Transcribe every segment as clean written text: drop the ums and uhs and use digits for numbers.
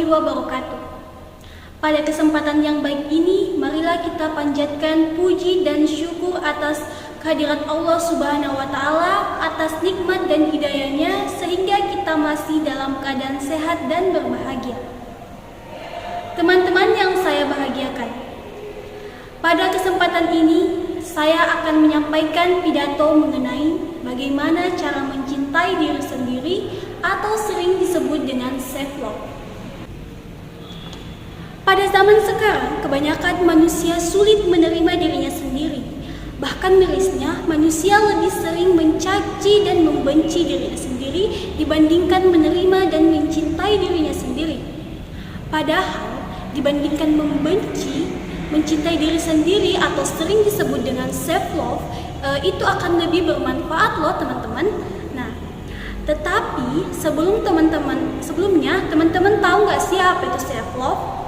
warahmatullahi wabarakatuh. Pada kesempatan yang baik ini, marilah kita panjatkan puji dan syukur atas kehadirat Allah Subhanahu wa Ta'ala, atas nikmat dan hidayahnya sehingga kita masih dalam keadaan sehat dan berbahagia. Teman-teman yang saya bahagiakan, pada kesempatan ini saya akan menyampaikan pidato mengenai bagaimana cara mencintai diri sendiri atau sering disebut dengan self-love. Pada zaman sekarang, kebanyakan manusia sulit menerima dirinya sendiri. Bahkan mirisnya, manusia lebih sering mencaci dan membenci dirinya sendiri dibandingkan menerima dan mencintai dirinya sendiri. Padahal, dibandingkan mencintai diri sendiri atau sering disebut dengan self-love, itu akan lebih bermanfaat loh teman-teman. Nah, tetapi sebelumnya teman-teman tahu nggak sih apa itu self-love?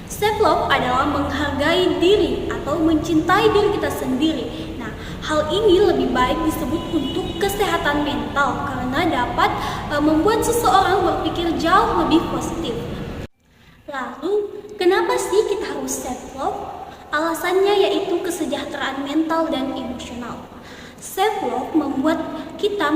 Self-love adalah menghargai diri atau mencintai diri kita sendiri. Nah, hal ini lebih baik disebut untuk kesehatan mental karena dapat membuat seseorang berpikir jauh lebih positif. Lalu, kenapa sih kita harus self-love? Alasannya yaitu kesejahteraan mental dan emosional. Self-love membuat kita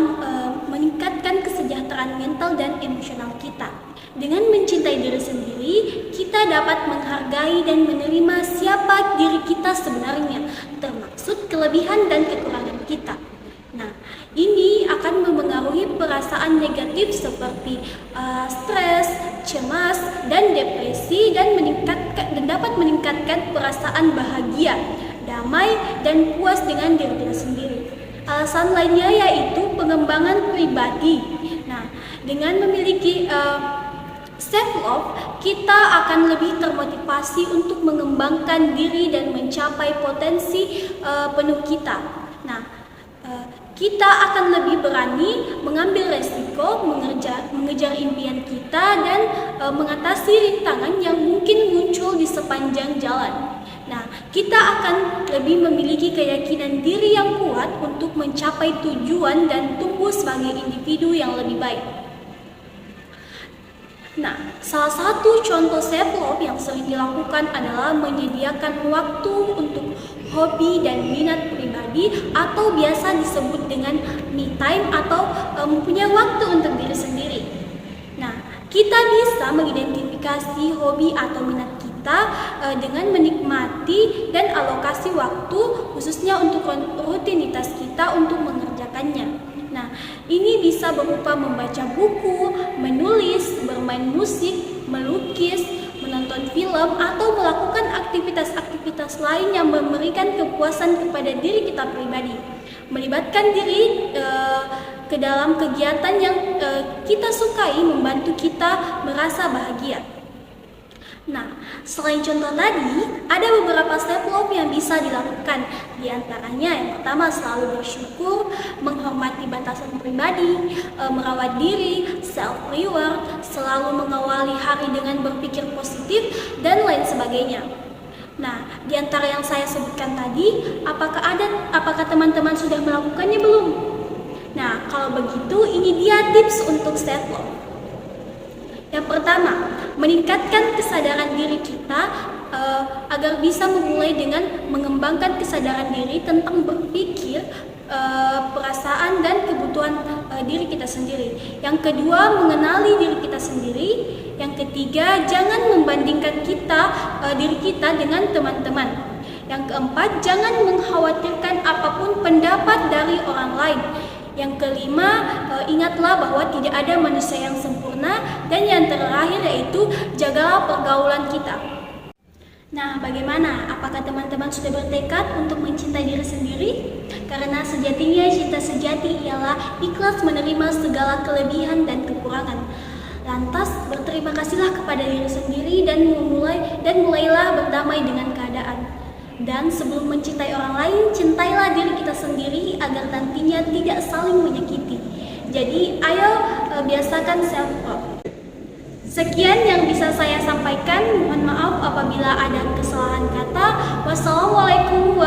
meningkatkan kesejahteraan mental dan emosional kita. Dengan mencintai diri sendiri, kita dapat menghargai dan menerima siapa diri kita sebenarnya, termasuk kelebihan dan kekurangan kita. Nah, ini akan mempengaruhi perasaan negatif seperti stres, cemas, dan depresi dan dapat meningkatkan perasaan bahagia, damai, dan puas dengan diri kita sendiri. Alasan lainnya yaitu pengembangan pribadi. Nah, dengan memiliki self-love, kita akan lebih termotivasi untuk mengembangkan diri dan mencapai potensi penuh kita. Nah, kita akan lebih berani mengambil resiko, mengejar impian kita, dan mengatasi rintangan yang mungkin muncul di sepanjang jalan. Nah, kita akan lebih memiliki keyakinan diri yang kuat untuk mencapai tujuan dan tumbuh sebagai individu yang lebih baik. Nah, salah satu contoh self-love yang sering dilakukan adalah menyediakan waktu untuk hobi dan minat pribadi atau biasa disebut dengan me time atau mempunyai waktu untuk diri sendiri. Nah, kita bisa mengidentifikasi hobi atau minat kita dengan menikmati dan alokasi waktu khususnya untuk rutinitas kita untuk mengerjakannya. Nah, ini bisa berupa membaca buku, menulis, bermain musik, melukis, menonton film, atau melakukan aktivitas-aktivitas lain yang memberikan kepuasan kepada diri kita pribadi. Melibatkan diri ke dalam kegiatan yang kita sukai membantu kita merasa bahagia. Nah, selain contoh tadi, ada beberapa self-love yang bisa dilakukan. Di antaranya yang pertama, selalu bersyukur, menghormati batasan pribadi, merawat diri, self-reward, selalu mengawali hari dengan berpikir positif, dan lain sebagainya. Nah, di antara yang saya sebutkan tadi, apakah teman-teman sudah melakukannya belum? Nah, kalau begitu, ini dia tips untuk self-love. Yang pertama, meningkatkan kesadaran diri kita agar bisa memulai dengan mengembangkan kesadaran diri tentang berpikir, perasaan, dan kebutuhan diri kita sendiri. Yang kedua, mengenali diri kita sendiri. Yang ketiga, jangan membandingkan diri kita dengan teman-teman. Yang keempat, jangan mengkhawatirkan apapun pendapat dari orang lain. Yang kelima, ingatlah bahwa tidak ada manusia yang sempurna. Dan yang terakhir yaitu jagalah pergaulan kita. Nah, bagaimana? Apakah teman-teman sudah bertekad untuk mencintai diri sendiri? Karena sejatinya cinta sejati ialah ikhlas menerima segala kelebihan dan kekurangan. Lantas, berterima kasihlah kepada diri sendiri dan mulailah berdamai dengan keadaan. Dan sebelum mencintai orang lain, cintailah diri kita sendiri agar nantinya tidak saling menyakiti. Jadi, ayo biasakan self-love. Sekian yang bisa saya sampaikan. Mohon maaf apabila ada kesalahan kata. Wassalamualaikum